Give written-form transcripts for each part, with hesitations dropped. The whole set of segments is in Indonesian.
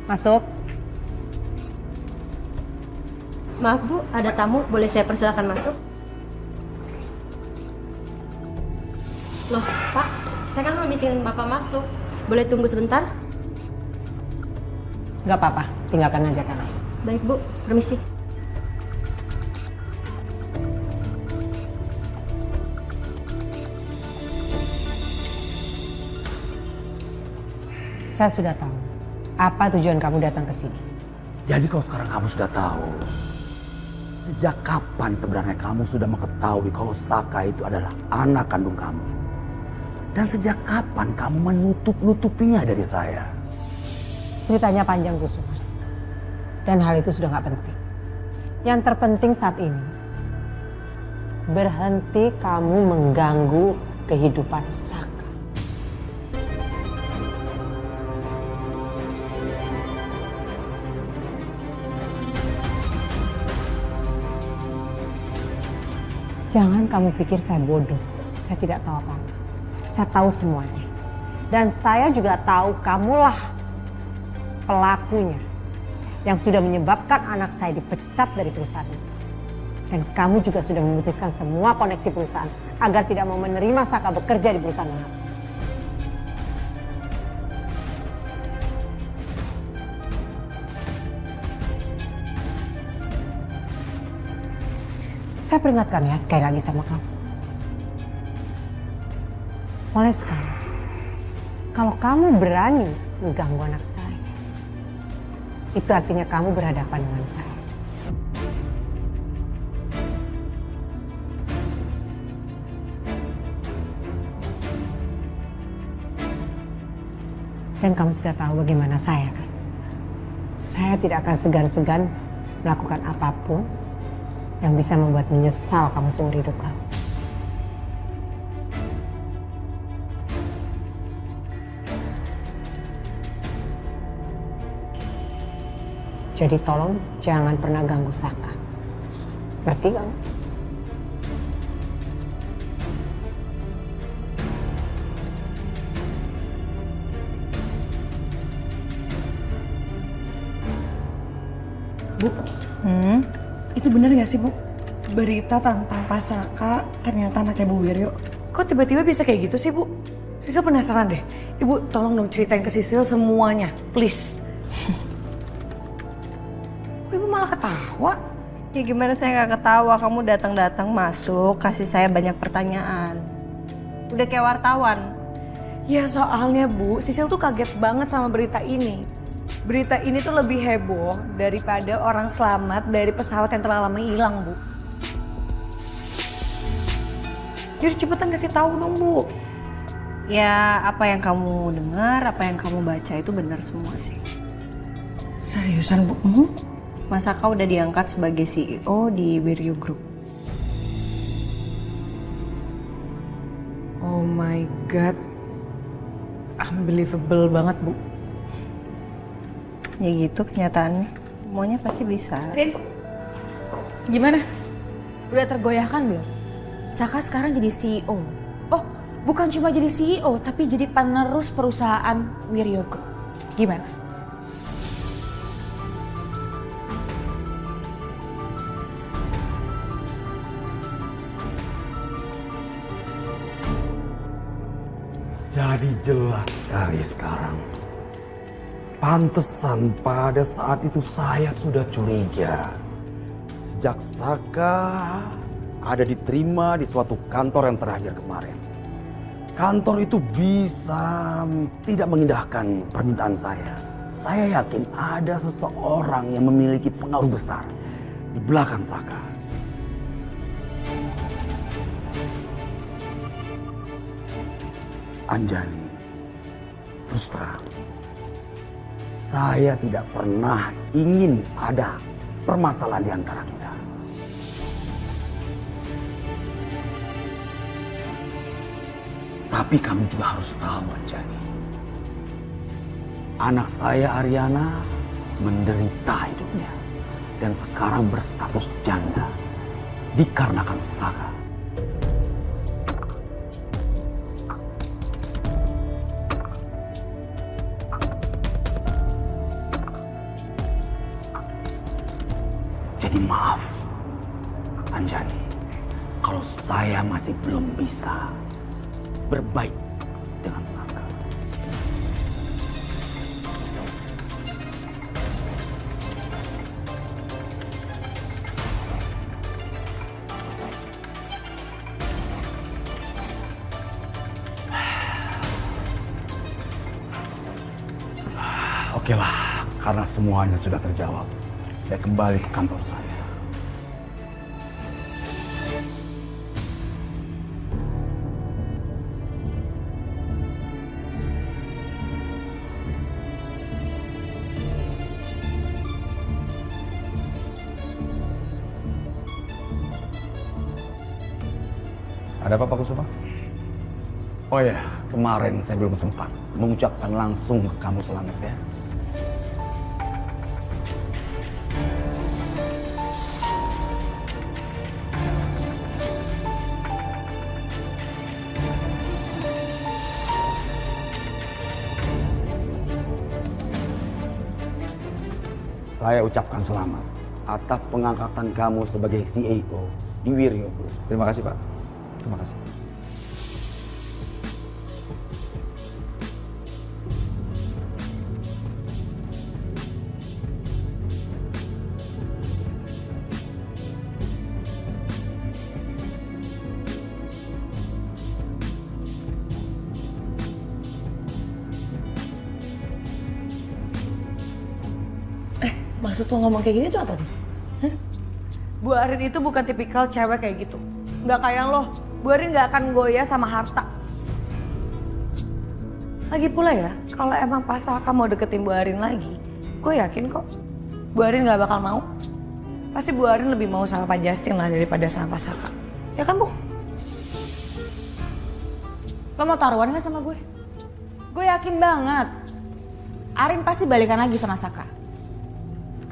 Masuk. Maaf Bu, ada tamu. Boleh saya persilakan masuk? Loh, Pak, saya kan belum izinin Bapak masuk. Boleh tunggu sebentar? Gak apa-apa, tinggalkan aja kan. Baik Bu, permisi. Saya sudah tahu apa tujuan kamu datang ke sini. Jadi kalau sekarang kamu sudah tahu, sejak kapan sebenarnya kamu sudah mengetahui kalau Saka itu adalah anak kandung kamu? Dan sejak kapan kamu menutup-nutupinya dari saya? Ceritanya panjang, Kusuma. Dan hal itu sudah gak penting. Yang terpenting saat ini, berhenti kamu mengganggu kehidupan Saka. Jangan kamu pikir saya bodoh. Saya tidak tahu apa-apa. Saya tahu semuanya. Dan saya juga tahu kamulah pelakunya yang sudah menyebabkan anak saya dipecat dari perusahaan itu. Dan kamu juga sudah memutuskan semua koneksi perusahaan agar tidak mau menerima Saka bekerja di perusahaan Maharatu. Saya peringatkan ya sekali lagi sama kamu. Mulai sekarang, kalau kamu berani mengganggu anak saya, itu artinya kamu berhadapan dengan saya. Dan kamu sudah tahu bagaimana saya kan? Saya tidak akan segan-segan melakukan apapun yang bisa membuat menyesal kamu seumur hidup kamu. Jadi tolong jangan pernah ganggu Saka. Ngerti kamu? Bu, itu bener gak sih Bu? Berita tentang Pak Saka ternyata anaknya Bu Wiryo. Kok tiba-tiba bisa kayak gitu sih Bu? Sisil penasaran deh. Ibu tolong dong ceritain ke Sisil semuanya, please. Kok Ibu malah ketawa? Ya gimana saya gak ketawa, kamu datang-datang masuk, kasih saya banyak pertanyaan. Udah kayak wartawan. Ya soalnya Bu, Sisil tuh kaget banget sama berita ini. Berita ini tuh lebih heboh daripada orang selamat dari pesawat yang telah lama hilang, Bu. Jadi cepetan kasih tahu dong, Bu. Ya apa yang kamu dengar, apa yang kamu baca itu benar semua sih. Seriusan, Bu? Mas Saka udah diangkat sebagai CEO di Wiryo Group. Oh my God. Unbelievable banget, Bu. Ya gitu kenyataannya. Semuanya pasti bisa. Rin, gimana? Udah tergoyahkan belum? Saka sekarang jadi CEO. Oh, bukan cuma jadi CEO, tapi jadi penerus perusahaan Wiryo Group. Gimana? Jadi jelas sekali sekarang. Pantesan pada saat itu saya sudah curiga. Sejak Saka ada diterima di suatu kantor yang terakhir kemarin. Kantor itu bisa tidak mengindahkan permintaan saya. Saya yakin ada seseorang yang memiliki pengaruh besar di belakang Saka. Anjani, terus terang, saya tidak pernah ingin ada permasalahan di antara kita. Tapi kamu juga harus tahu, Anjani. Anak saya, Ariana, menderita hidupnya. Dan sekarang berstatus janda. Dikarenakan Saka. Jadi maaf, Anjani, kalau saya masih belum bisa berbaik dengan Saka. Oke lah, karena semuanya sudah terjawab, saya kembali ke kantor saya. Ada apa Pak Kusuma? Oh ya, kemarin saya belum sempat mengucapkan langsung ke kamu selamat ya. Saya ucapkan selamat atas pengangkatan kamu sebagai CEO di Wiryo Group. Terima kasih Pak. Terima kasih. Maksud lo ngomong kayak gini tuh apa nih? Hah? Bu Arin itu bukan tipikal cewek kayak gitu. Nggak kayak lo, Bu Arin nggak akan goyah sama harta. Lagi pula ya, kalau emang Pak Saka mau deketin Bu Arin lagi, gue yakin kok Bu Arin nggak bakal mau. Pasti Bu Arin lebih mau sama Pak Justin lah daripada sama Pak Saka. Ya kan Bu? Lo mau taruhan gak sama gue? Gue yakin banget Arin pasti balikan lagi sama Saka.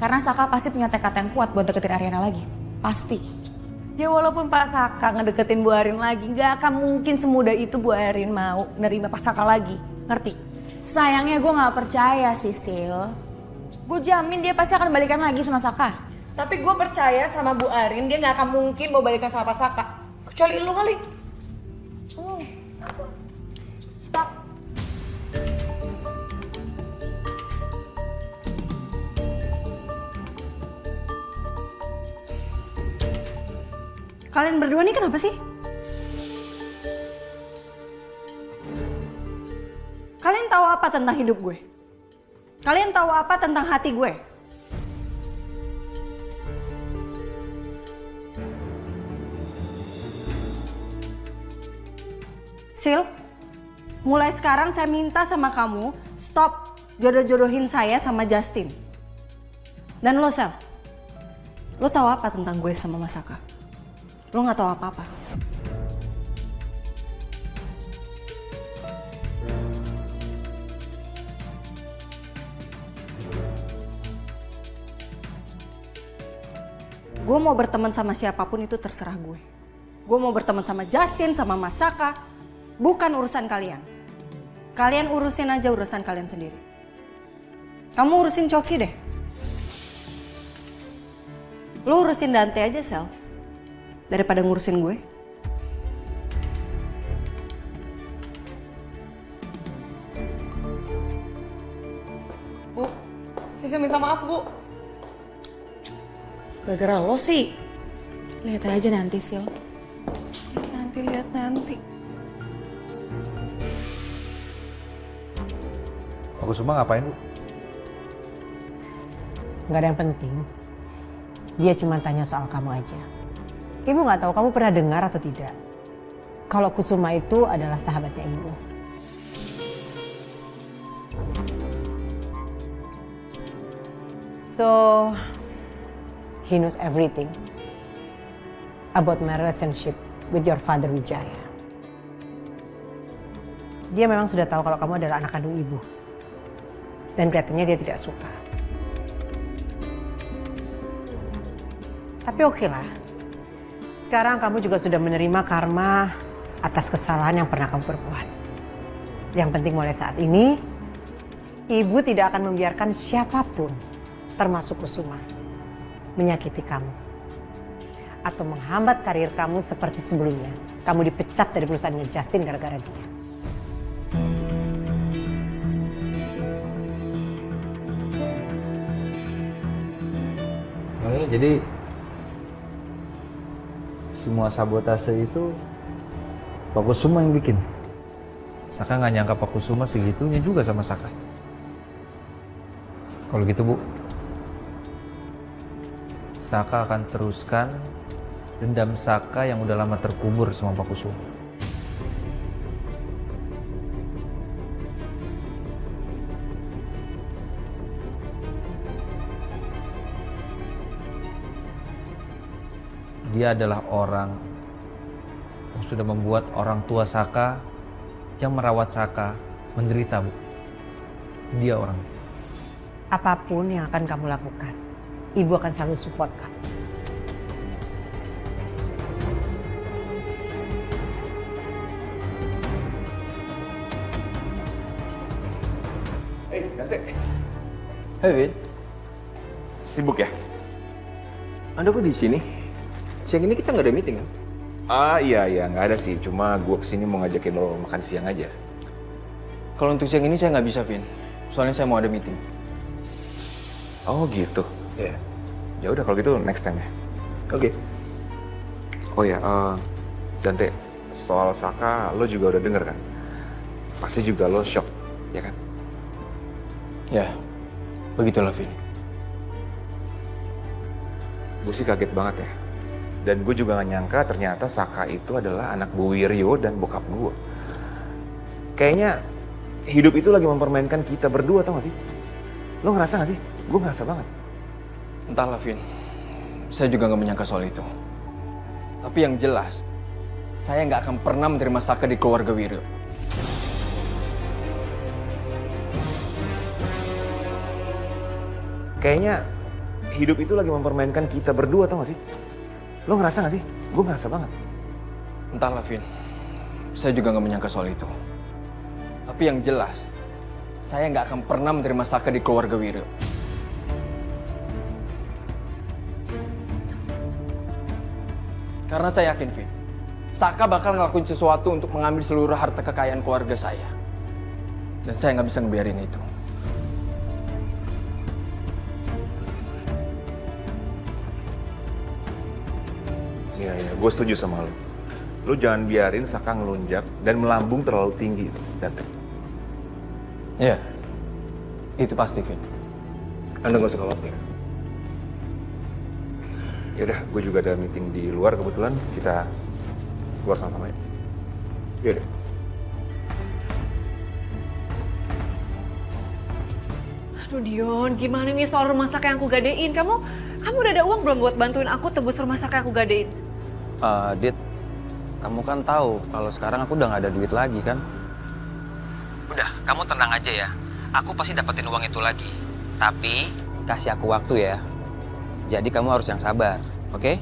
Karena Saka pasti punya tekad yang kuat buat deketin Ariana lagi. Pasti. Ya walaupun Pak Saka ngedeketin Bu Arin lagi, nggak akan mungkin semudah itu Bu Arin mau nerima Pak Saka lagi. Ngerti? Sayangnya gue gak percaya Sisil. Gue jamin dia pasti akan balikan lagi sama Saka. Tapi gue percaya sama Bu Arin, dia nggak akan mungkin mau balikan sama Pak Saka. Kecuali lu kali. Stop. Kalian berdua nih kenapa sih? Kalian tahu apa tentang hidup gue? Kalian tahu apa tentang hati gue? Sil, mulai sekarang saya minta sama kamu stop jodoh-jodohin saya sama Justin. Dan lo Sel, lo tahu apa tentang gue sama Mas Saka? Lo gak tahu apa-apa. Gue mau berteman sama siapapun itu terserah gue. Gue mau berteman sama Justin, sama Mas Saka. Bukan urusan kalian. Kalian urusin aja urusan kalian sendiri. Kamu urusin Coki deh. Lo urusin Dante aja, Sel. Daripada ngurusin gue. Bu, Sisil minta maaf Bu. Gara-gara lo sih. Lihat aja nanti Sil. Nanti lihat nanti. Pak Kusuma ngapain Bu? Nggak ada yang penting. Dia cuma tanya soal kamu aja. Ibu nggak tahu kamu pernah dengar atau tidak. Kalau Kusuma itu adalah sahabatnya ibu. So, he knows everything about my relationship with your father Wijaya. Dia memang sudah tahu kalau kamu adalah anak kandung ibu. Dan kelihatannya dia tidak suka. Tapi oke lah. Sekarang kamu juga sudah menerima karma atas kesalahan yang pernah kamu perbuat. Yang penting mulai saat ini, ibu tidak akan membiarkan siapapun, termasuk Kusuma, menyakiti kamu atau menghambat karir kamu seperti sebelumnya. Kamu dipecat dari perusahaannya Justin gara-gara dia. Oh ya, jadi semua sabotase itu Pak Kusuma yang bikin. Saka nggak nyangka Pak Kusuma segitunya juga sama Saka. Kalau gitu Bu, Saka akan teruskan dendam Saka yang udah lama terkubur sama Pak Kusuma. Dia adalah orang yang sudah membuat orang tua Saka yang merawat Saka menderita, Bu. Dia orang. Apapun yang akan kamu lakukan, Ibu akan selalu support kamu. Hei, Dante. Hei Win, Sibuk ya? Anda kok di sini? Siang ini kita nggak ada meeting kan? Iya, nggak ada sih. Cuma gue kesini mau ngajakin lo makan siang aja. Kalau untuk siang ini saya nggak bisa, Vin. Soalnya saya mau ada meeting. Oh gitu. Iya. Ya udah kalau gitu next time ya. Oke. Oh ya, Dante, soal Saka lo juga udah denger kan? Pasti juga lo shock, ya kan? Ya, begitulah Vin. Gue sih kaget banget ya. Dan gue juga gak nyangka ternyata Saka itu adalah anak Bu Wiryo dan bokap gue. Kayaknya hidup itu lagi mempermainkan kita berdua, tau gak sih? Lo ngerasa gak sih? Gue ngerasa banget. Entahlah Vin, saya juga nggak menyangka soal itu. Tapi yang jelas, saya nggak akan pernah menerima Saka di keluarga Wiryo. Kayaknya hidup itu lagi mempermainkan kita berdua, tau gak sih? Lo ngerasa gak sih? Gue ngerasa banget. Entahlah Vin, saya juga nggak menyangka soal itu. Tapi yang jelas, saya nggak akan pernah menerima Saka di keluarga Wiryo. Karena saya yakin, Vin, Saka bakal ngelakuin sesuatu untuk mengambil seluruh harta kekayaan keluarga saya. Dan saya nggak bisa ngebiarin itu. Iya, gue setuju sama lo. Lo jangan biarin Saka ngelunjak dan melambung terlalu tinggi itu, Dante. Iya, itu pasti, Vin. Anda nggak usah khawatir. Yaudah, gue juga ada meeting di luar kebetulan. Kita keluar sama-sama ya. Yaudah. Aduh Dion, gimana nih soal rumah Saka yang aku gadein? Kamu udah ada uang belum buat bantuin aku tebus rumah Saka yang aku gadein? Dit, kamu kan tahu kalau sekarang aku udah nggak ada duit lagi kan? Udah, kamu tenang aja ya. Aku pasti dapetin uang itu lagi. Tapi kasih aku waktu ya. Jadi kamu harus yang sabar, oke?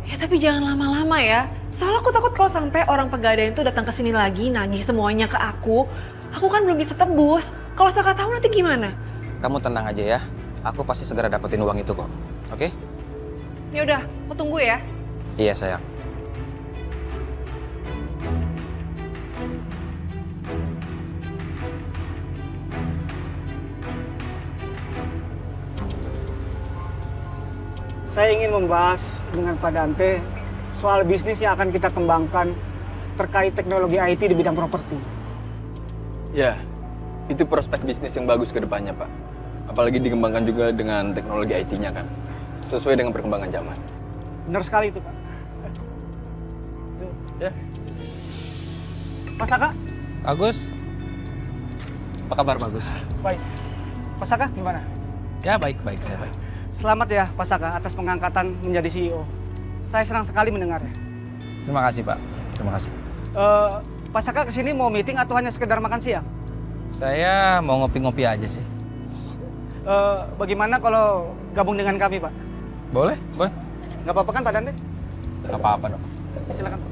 Ya tapi jangan lama-lama ya. Soalnya aku takut kalau sampai orang pegadaian itu datang ke sini lagi nagih semuanya ke aku kan belum bisa tebus. Kalau Saka tahu nanti gimana? Kamu tenang aja ya. Aku pasti segera dapetin uang itu kok, oke? Ya udah, aku tunggu ya. Iya sayang. Saya ingin membahas dengan Pak Dante soal bisnis yang akan kita kembangkan terkait teknologi IT di bidang properti. Ya, itu prospek bisnis yang bagus ke depannya, Pak. Apalagi dikembangkan juga dengan teknologi IT-nya kan. Sesuai dengan perkembangan zaman. Benar sekali itu, Pak. Ya. Pak Saka? Bagus. Apa kabar Bagus? Baik. Pak Saka gimana? Ya baik-baik, saya baik. Selamat ya Pak Saka atas pengangkatan menjadi CEO. Saya senang sekali mendengarnya. Terima kasih Pak, terima kasih. Pak Saka kesini mau meeting atau hanya sekedar makan siang? Saya mau ngopi-ngopi aja sih. Bagaimana kalau gabung dengan kami, Pak? Boleh, boleh. Nggak apa-apa kan Pak Dante? Nggak apa-apa dong. Silakan, Pak.